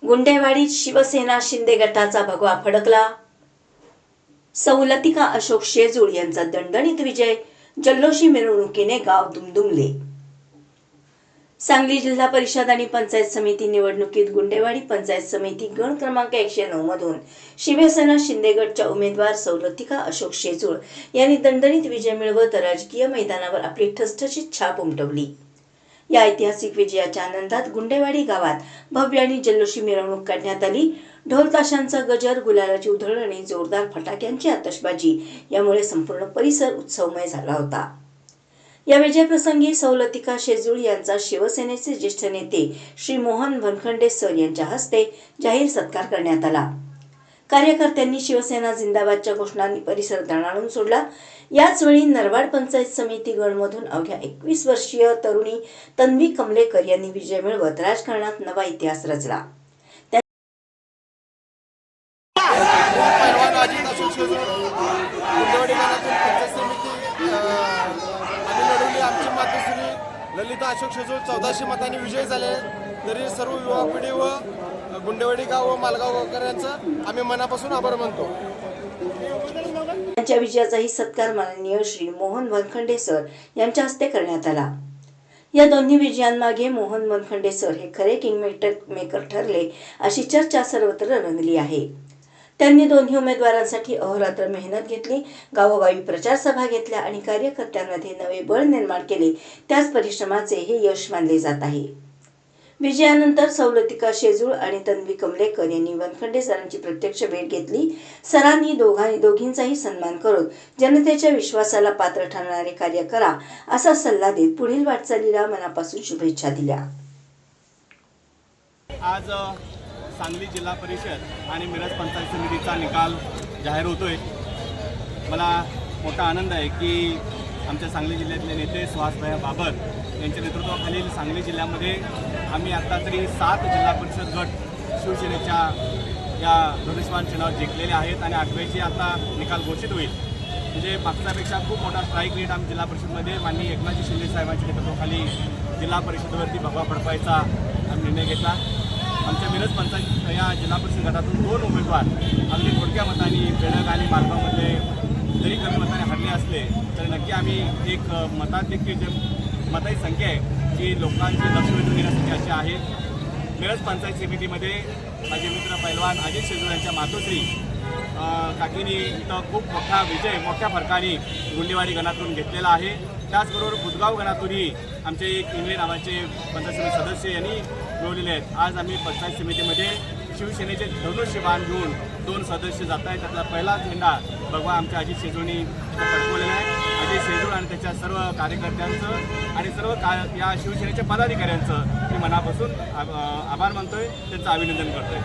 गुंडेवाडीत शिवसेना शिंदे गटाचा भगवा फडकला। सौ लतिका अशोक शेजूळ यांचा दणदणीत विजय, जल्लोषी मिरवणुकीने गाव दुमदुमले। सांगली जिल्हा परिषद आणि पंचायत समिती निवडणुकीत गुंडेवाडी पंचायत समिती गण क्रमांक 109 मधून शिवसेना शिंदे गटच्या उमेदवार सौ लतिका अशोक शेजूळ यांनी दणदणीत विजय मिळवत राजकीय मैदानावर आपली ठसठशीत छाप उमटवली। या ऐतिहासिक विजयाच्या आनंदात गुंडेवाडी गावात भव्य आणि जल्लोषी मिरवणूक काढण्यात आली। ढोल ताशांचा गजर, गुलालाची उधळण आणि जोरदार फटाक्यांची आतषबाजी यामुळे संपूर्ण परिसर उत्सवमय झाला होता। या विजयप्रसंगी सौ लतिका शेजूळ यांचा शिवसेनेचे ज्येष्ठ नेते श्री मोहन वनखंडे सर यांच्या हस्ते जाहीर सत्कार करण्यात आला। कार्यकर्त्यांनी शिवसेना जिंदाबादच्या घोषणांनी परिसर दणाणून सोडला। याच वेळी नरवाड पंचायत समिती गणमधून अवघ्या 21 वर्षीय तरुणी तन्वी कमलेकर यांनी विजय मिळवत राजकारणात नवा इतिहास रचला। ललिता अशोक शेजूळ 1400 मतांनी विजयी झाले। तरी सर्व युवा पिढी व गुंडेवाडी गाव व मालगाव गावकऱ्यांचं आम्ही मनापासून आभार मानतो। त्यांच्या विजयाचाही सत्कार माननीय श्री मोहन वनखंडे सर यांच्या हस्ते करण्यात आला। या दोन्ही विजयांमागे मोहन वनखंडे सर हे खरे किंग मेकर ठरले अशी चर्चा सर्वत्र रंगली आहे। त्यांनी दोन्ही उमेदवारांसाठी अहोरात्र मेहनत घेतली, गावोगावी प्रचार सभा घेतल्या आणि कार्यकर्त्यांमध्ये नवे बळ निर्माण केले। त्याच परिश्रमाचे हे यश मानले जात आहे। विजयानंतर सौ लतिका शेजूळ आणि तन्वी कमलेकर यांनी वनखंडे सरांची प्रत्यक्ष भेट घेतली। सरांनी दोघींचाही सन्मान करून जनतेच्या विश्वासाला पात्र ठरणारे कार्य करा असा सल्ला देत पुढील वाटचालीला मनापासून शुभेच्छा दिल्या। आज सांगली जिल्हा परिषद आणि मिरज पंचायत समितीचा निकाल जाहीर होतोय। मला मोठा आनंद आहे की आमच्या सांगली जिल्ह्यातले नेते सुहासभाई बाबर यांच्या नेतृत्वाखालील सांगली जिल्ह्यामध्ये आम्ही आता तरी 7 जिल्हा परिषद गट शिवसेनेच्या या धनुष्यबाण चिन्हावर जिंकलेले आहेत आणि 8व्याची आता निकाल घोषित होईल। म्हणजे मागच्यापेक्षा खूप मोठा स्ट्राईक रेट आम्ही जिल्हा परिषदमध्ये माननीय एकनाथजी शिंदे साहेबांच्या नेतृत्वाखाली जिल्हा परिषदेवरती भगवा फडकवायचा आम्ही निर्णय घेतला। आमच्या मिरज पंचायत या जिल्हा परिषद गटातून 2 उमेदवार अगदी थोडक्या मतांनी बेळग आणि मालगावमध्ये जरी कमी मताने हरले असले तर नक्की आम्ही एक मताधिक्य जे मताची संख्या आहे जी लोकांची लक्ष वेधून घेण्यासाठी अशी आहे। मिरज पंचायत समितीमध्ये माझे मित्र पैलवान अजित शेजूळ यांच्या मातोश्री काकींनी इथं खूप मोठा विजय मोठ्या फरकाने गुंडेवाडी गणातून घेतलेला आहे। त्याचबरोबर बुधगाव गणातूनही आमचे एक इंगळे नावाचे पंचायत समिती सदस्य यांनी मिळवलेले आहेत। आज आम्ही पंचायत समितीमध्ये शिवसेनेचे धनुष्यबाण घेऊन 2 सदस्य जात आहेत। त्यातला पहिला झेंडा भगवा आमच्या अजित शेजूळनी फडकवलेला आहे। अजित शेजूळ आणि त्याच्या सर्व कार्यकर्त्यांचं आणि सर्व या शिवसेनेच्या पदाधिकाऱ्यांचं मी मनापासून आभार मानतोय, त्यांचं अभिनंदन करतोय।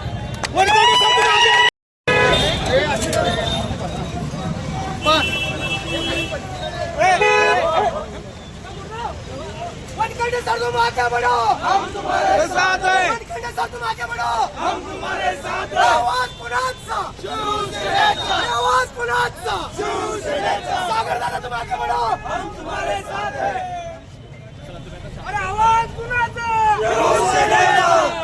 तुम आगे बढ़ो, हम तुम्हारे साथ हैं। तुम आगे बढ़ो, हम तुम्हारे साथ हैं। आवाज पुनाचा, शिवसेनेचा आवाज पुनाचा, शिवसेनेचा सागर दादा तुम आगे बढ़ो, हम तुम्हारे साथ हैं। अरे आवाज पुनाचा, शिवसेनेचा।